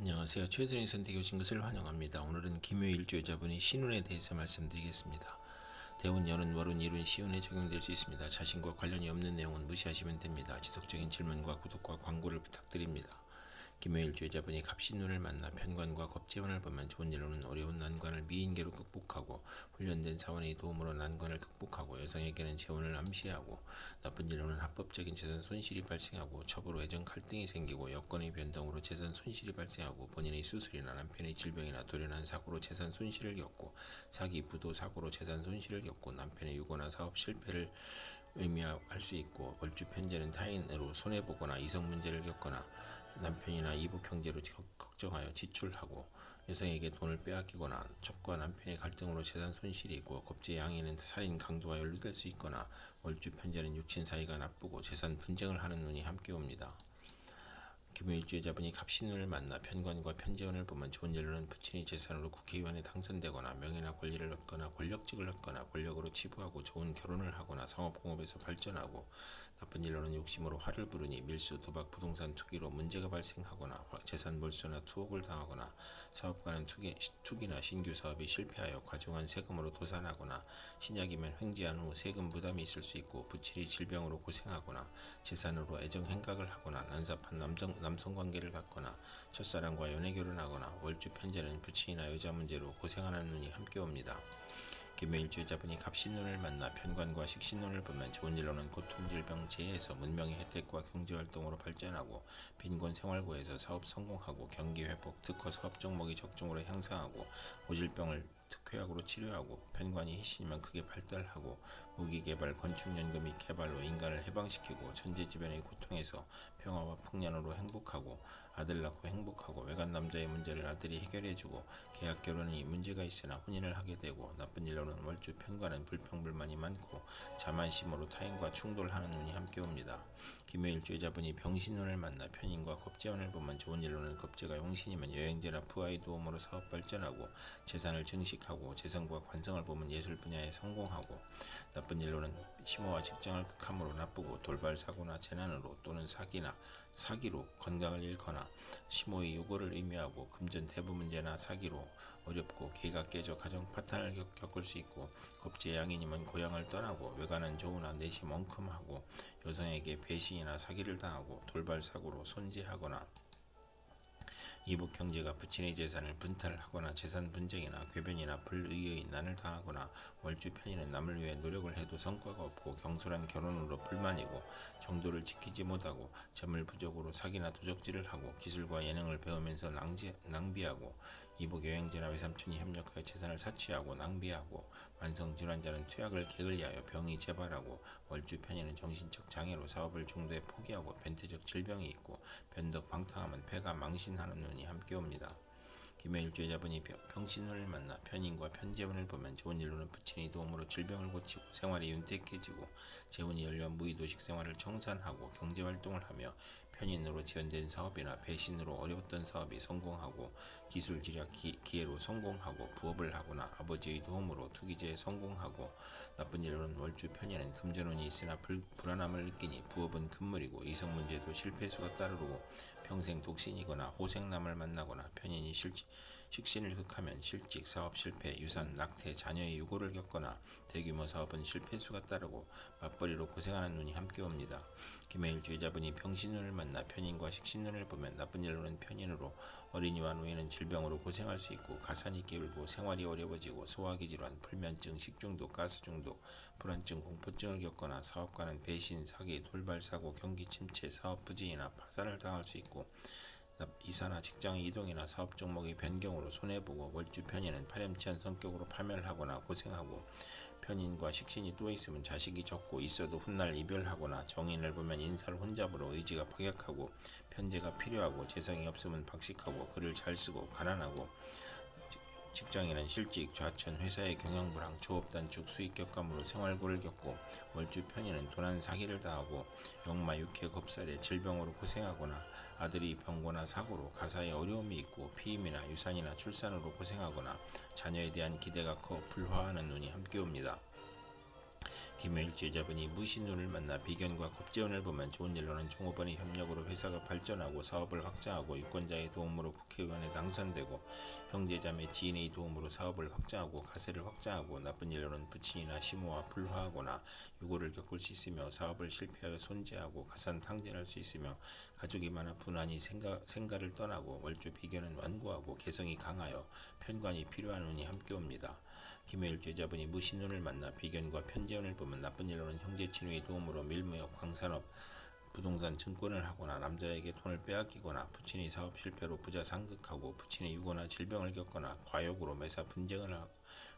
안녕하세요. 최선의 선택에 오신 것을 환영합니다. 오늘은 김효일주여자분의 신운에 대해서 말씀드리겠습니다. 대운, 연운, 월운, 일운, 시운에 적용될 수 있습니다. 자신과 관련이 없는 내용은 무시하시면 됩니다. 지속적인 질문과 구독과 광고를 부탁드립니다. 김효일주여자분이 갑신운을 만나 편관과 겁재운을 보면 좋은 일로는 어려운 난관을 미인계로 극복하고 훈련된 사원의 도움으로 난관을 극복하고 여성에게는 재운을 암시하고 나쁜 일로는 합법적인 재산 손실이 발생하고 첩으로 애정 갈등이 생기고 여건의 변동으로 재산 손실이 발생하고 본인의 수술이나 남편의 질병이나 돌연한 사고로 재산 손실을 겪고 사기, 부도, 사고로 재산 손실을 겪고 남편의 유고나 사업 실패를 의미할 수 있고 월주 편제는 타인으로 손해보거나 이성 문제를 겪거나 남편이나 이복 형제로 걱정하여 지출하고 여성에게 돈을 빼앗기거나 첩과 남편의 갈등으로 재산 손실이 있고 겁재 양에는 살인 강도와 연루될 수 있거나 월주 편제는 육친 사이가 나쁘고 재산 분쟁을 하는 운이 함께 옵니다. 김효일주여자분이 갑신운을 만나 편관과 편재운을 보면 좋은 일로는 부친의 재산으로 국회의원에 당선되거나 명예나 권리를 얻거나 권력직을 얻거나 권력으로 치부하고 좋은 결혼을 하거나 상업공업에서 발전하고 나쁜 일로는 욕심으로 화를 부르니 밀수, 도박, 부동산 투기로 문제가 발생하거나 재산 몰수나 투옥을 당하거나 사업가는 투기나 신규 사업이 실패하여 과중한 세금으로 도산하거나 신약이면 횡재한 후 세금 부담이 있을 수 있고 부친이 질병으로 고생하거나 재산으로 애정 행각을 하거나 난삽한 남성관계를 갖거나 첫사랑과 연애 결혼하거나 월주 편제는 부친이나 여자 문제로 고생하는 눈이 함께 옵니다. 김효일주여자분이 갑신운을 만나 편관과 식신운을 보면 좋은 일로는 고통, 질병, 재해에서 문명의 혜택과 경제활동으로 발전하고 빈곤 생활고에서 사업 성공하고 경기 회복, 특허 사업 종목이 적중으로 향상하고 고질병을 특효약으로 치료하고 편관이 희신이면 크게 발달하고 무기개발, 건축연금 및 개발로 인간을 해방시키고 천재지변의 고통에서 평화와 풍년으로 행복하고 아들 낳고 행복하고 외간 남자의 문제를 아들이 해결해주고 계약 결혼이 문제가 있으나 혼인을 하게 되고 나쁜 일로는 월주 편관은 불평불만이 많고 자만심으로 타인과 충돌하는 운이 함께 옵니다. 김효일주여자분이 병신운을 만나 편인과 겁재운을 보면 좋은 일로는 겁재가 용신이면 여행제나 부하의 도움으로 사업 발전하고 재산을 증식하고 재성과 관성을 보면 예술 분야에 성공하고 나쁜 일로는 심호와 직장을 극함으로 나쁘고 돌발 사고나 재난으로 또는 사기로 건강을 잃거나 심호의 요구를 의미하고 금전 대부 문제나 사기로 어렵고 계가 깨져 가정 파탄을 겪을 수 있고 겁재 양인이면 고향을 떠나고 외가는 좋으나 내심 엉큼하고 여성에게 배신이나 사기를 당하고 돌발 사고로 손재하거나 이복 형제가 부친의 재산을 분탈하거나 재산 분쟁이나 궤변이나 불의의 난을 당하거나 월주 편의는 남을 위해 노력을 해도 성과가 없고 경솔한 결혼으로 불만이고 정도를 지키지 못하고 재물 부족으로 사기나 도적질을 하고 기술과 예능을 배우면서 낭비하고 이복 여행제나 외삼촌이 협력하여 재산을 사취하고 낭비하고 만성질환자는 투약을 게을리하여 병이 재발하고 월주 편의는 정신적 장애로 사업을 중도에 포기하고 변태적 질병이 있고 변덕 방탕하면 폐가 망신하는 눈이 함께 옵니다. 김효일주여자분이 병신운을 만나 편인과 편재운을 보면 좋은 일로는 부친의 도움으로 질병을 고치고 생활이 윤택해지고 재운이 열려 무의도식 생활을 청산하고 경제활동을 하며 편인으로 지연된 사업이나 배신으로 어려웠던 사업이 성공하고 기술 지략 기회로 성공하고 부업을 하거나 아버지의 도움으로 투기제에 성공하고 나쁜 일로는 월주 편인은 금전운이 있으나 불안함을 느끼니 부업은 금물이고 이성 문제도 실패수가 따르고 평생 독신이거나 호생남을 만나거나 편인이 식신을 흑하면 실직, 사업 실패, 유산, 낙태, 자녀의 유고를 겪거나 대규모 사업은 실패수가 따르고 맞벌이로 고생하는 눈이 함께 옵니다. 김효일주여자분이 병신운을 만나 편인과 식신운을 보면 나쁜 일로는 편인으로 어린이와 노인은 질병으로 고생할 수 있고 가산이 기울고 생활이 어려워지고 소화기 질환, 불면증, 식중독, 가스중독, 불안증, 공포증을 겪거나 사업가는 배신, 사기, 돌발 사고, 경기 침체, 사업 부진이나 파산을 당할 수 있고 이사나 직장 이동이나 사업 종목의 변경으로 손해보고 월주 편인은 파렴치한 성격으로 파멸하거나 고생하고 편인과 식신이 또 있으면 자식이 적고 있어도 훗날 이별하거나 정인을 보면 인사를 혼잡으로 의지가 파격하고 편제가 필요하고 재성이 없으면 박식하고 글을 잘 쓰고 가난하고 직장인은 실직, 좌천, 회사의 경영불황, 조업단축, 수익 격감으로 생활고를 겪고 월주 편인은 도난 사기를 당하고 역마 육해 겁살에 질병으로 고생하거나 아들이 병고나 사고로 가사에 어려움이 있고 피임이나 유산이나 출산으로 고생하거나 자녀에 대한 기대가 커 불화하는 눈이 함께 옵니다. 김해일주 여자분이 무신운을 만나 비견과 겁재운을 보면 좋은 일로는 종업원의 협력으로 회사가 발전하고 사업을 확장하고 유권자의 도움으로 국회의원에 당선되고 형제자매 지인의 도움으로 사업을 확장하고 가세를 확장하고 나쁜 일로는 부친이나 시모와 불화하거나 유고를 겪을 수 있으며 사업을 실패하여 손재하고 가산탕진할 수 있으며 가족이 많아 분한이 생가를 떠나고 월주 비견은 완고하고 개성이 강하여 편관이 필요한 운이 함께 옵니다. 김해일주 여자분이 무신운을 만나 비견과 편재운을 보면 나쁜 일로는 형제 친구의 도움으로 밀무역, 광산업, 부동산 증권을 하거나 남자에게 돈을 빼앗기거나 부친이 사업 실패로 부자 상극하고 부친이 유고나 질병을 겪거나 과욕으로 매사 분쟁을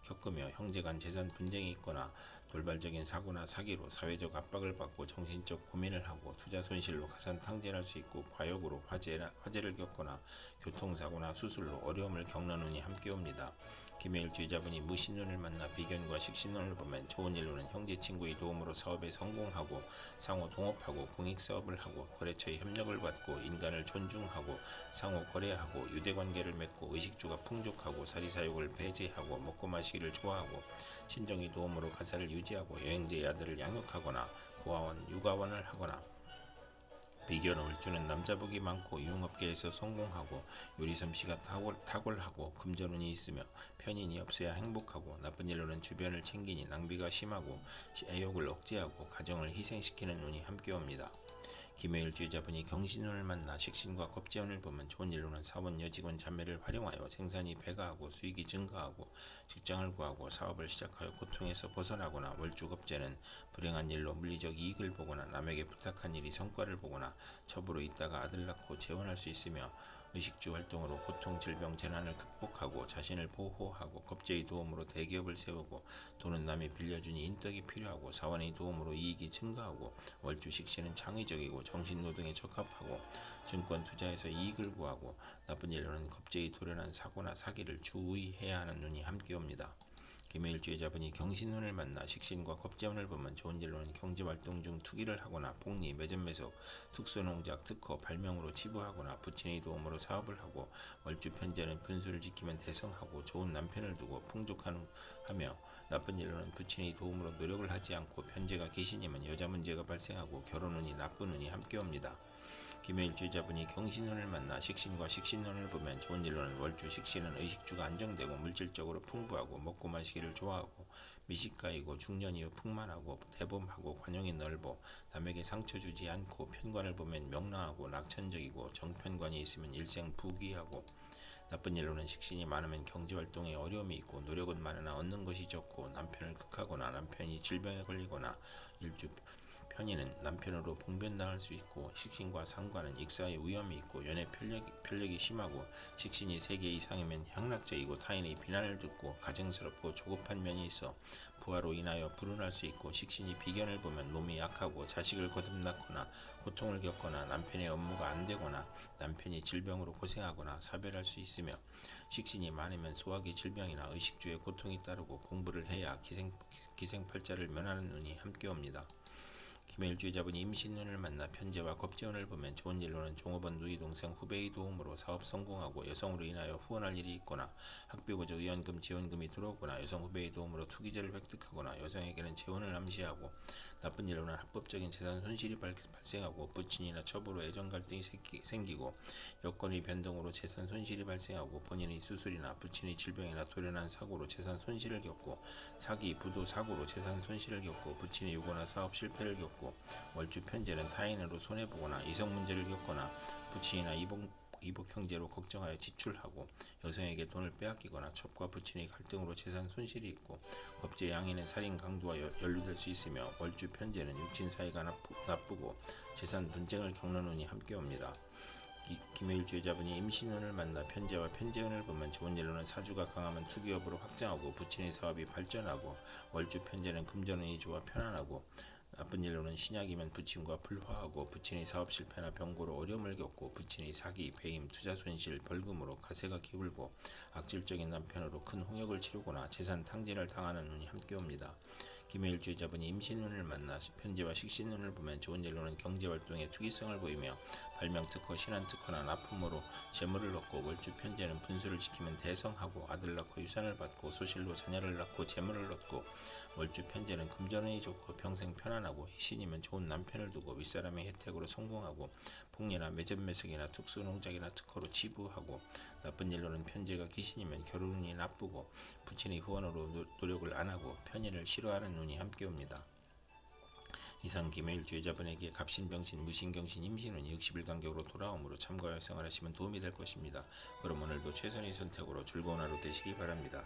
겪으며 형제 간 재산 분쟁이 있거나 돌발적인 사고나 사기로 사회적 압박을 받고 정신적 고민을 하고 투자 손실로 가산탕진할 수 있고 과욕으로 화재를 겪거나 교통사고나 수술로 어려움을 겪는 운이 함께 옵니다. 김해일주 여자분이 무신운을 만나 비견과 식신운을 보면 좋은 일로는 형제 친구의 도움으로 사업에 성공하고 상호 동업하고 공익사업을 하고 거래처의 협력을 받고 인간을 존중하고 상호 거래하고 유대관계를 맺고 의식주가 풍족하고 사리사욕을 배제하고 먹고 마시기를 좋아하고 친정의 도움으로 가사를 유지하고 여행자의 아들을 양육하거나 고아원, 육아원을 하거나 비견 올주는 남자복이 많고 유흥업계에서 성공하고 요리솜씨가 탁월하고 금전운이 있으며 편인이 없어야 행복하고 나쁜 일로는 주변을 챙기니 낭비가 심하고 애욕을 억제하고 가정을 희생시키는 운이 함께 옵니다. 김해일주 여자분이 경신운을 만나 식신과 겁재운을 보면 좋은 일로는 사원, 여직원, 자매를 활용하여 생산이 배가하고 수익이 증가하고 직장을 구하고 사업을 시작하여 고통에서 벗어나거나 월주겁재는 불행한 일로 물리적 이익을 보거나 남에게 부탁한 일이 성과를 보거나 첩으로 있다가 아들 낳고 재혼할 수 있으며 의식주 활동으로 고통, 질병, 재난을 극복하고 자신을 보호하고 겁재의 도움으로 대기업을 세우고 돈은 남이 빌려주니 인덕이 필요하고 사원의 도움으로 이익이 증가하고 월주 식신은 창의적이고 정신노동에 적합하고 증권 투자에서 이익을 구하고 나쁜 일로는 겁재의 도련한 사고나 사기를 주의해야 하는 운이 함께 옵니다. 김해일주 여자분이 경신운을 만나 식신과 겁재운을 보면 좋은 일로는 경제활동 중 투기를 하거나 복리, 매점매속, 특수농작, 특허, 발명으로 치부하거나 부친의 도움으로 사업을 하고 월주 편재는 분수를 지키면 대성하고 좋은 남편을 두고 풍족하며 나쁜 일로는 부친의 도움으로 노력을 하지 않고 편재가 계시냐면 여자 문제가 발생하고 결혼운이 나쁜 운이 함께 옵니다. 김해일주 여자분이 경신운을 만나 식신과 식신운을 보면 좋은 일로는 월주 식신은 의식주가 안정되고 물질적으로 풍부하고 먹고 마시기를 좋아하고 미식가이고 중년 이후 풍만하고 대범하고 관용이 넓어 남에게 상처 주지 않고 편관을 보면 명랑하고 낙천적이고 정편관이 있으면 일생 부귀하고 나쁜 일로는 식신이 많으면 경제활동에 어려움이 있고 노력은 많으나 얻는 것이 적고 남편을 극하거나 남편이 질병에 걸리거나 일주 편인은 남편으로 봉변당할 수 있고 식신과 상관은 익사의 위험이 있고 연애 편력이 심하고 식신이 3개 이상이면 향락적이고 타인의 비난을 듣고 가증스럽고 조급한 면이 있어 부하로 인하여 불운할 수 있고 식신이 비견을 보면 몸이 약하고 자식을 거듭났거나 고통을 겪거나 남편의 업무가 안되거나 남편이 질병으로 고생하거나 사별할 수 있으며 식신이 많으면 소화기 질병이나 의식주의 고통이 따르고 공부를 해야 기생팔자를 면하는 운이 함께 옵니다. 김해일주 여자분이 임신운을 만나 편재와 겁재운을 보면 좋은 일로는 종업원 누이 동생 후배의 도움으로 사업 성공하고 여성으로 인하여 후원할 일이 있거나 학비보조 의원금 지원금이 들어오거나 여성 후배의 도움으로 투기자를 획득하거나 여성에게는 재혼을 암시하고 나쁜 일로는 합법적인 재산 손실이 발생하고 부친이나 첩으로 애정 갈등이 생기고 여건의 변동으로 재산 손실이 발생하고 본인의 수술이나 부친의 질병이나 돌연한 사고로 재산 손실을 겪고 사기, 부도, 사고로 재산 손실을 겪고 부친의 유고나 사업 실패를 겪고 월주 편재는 타인으로 손해보거나 이성 문제를 겪거나 부친이나 이복 형제로 걱정하여 지출하고 여성에게 돈을 빼앗기거나 첩과 부친의 갈등으로 재산 손실이 있고 겁재 양인은 살인 강도와 연루될 수 있으며 월주 편재는 육친 사이가 나쁘고 재산 분쟁을 겪는 운이 함께 옵니다. 김해일주 여자분이 임신운을 만나 편재와 편재운을 보면 좋은 일로는 사주가 강하면 투기업으로 확장하고 부친의 사업이 발전하고 월주 편재는 금전운이 좋아 편안하고 나쁜 일로는 신약이면 부친과 불화하고 부친의 사업 실패나 병고로 어려움을 겪고 부친의 사기, 배임, 투자 손실, 벌금으로 가세가 기울고 악질적인 남편으로 큰 홍역을 치르거나 재산 탕진을 당하는 운이 함께 옵니다. 김해일주의자분이 임신운을 만나 편제와 식신운을 보면 좋은 일로는 경제활동에 투기성을 보이며 발명특허, 신한특허나 납품으로 재물을 얻고 월주 편제는 분수를 지키면 대성하고 아들 낳고 유산을 받고 소실로 자녀를 낳고 재물을 얻고 월주 편제는 금전운이 좋고 평생 편안하고 희신이면 좋은 남편을 두고 윗사람의 혜택으로 성공하고 복리나 매점매석이나 특수농작이나 특허로 치부하고 나쁜 일로는 편제가 귀신이면 결혼운이 나쁘고 부친의 후원으로 노력을 안하고 편의를 싫어하는 운이 함께 옵니다. 이상 김해일주의자분에게 갑신병신, 무신경신, 임신운이 60일 간격으로 돌아오므로 참고하여 생활하시면 도움이 될 것입니다. 그럼 오늘도 최선의 선택으로 즐거운 하루 되시기 바랍니다.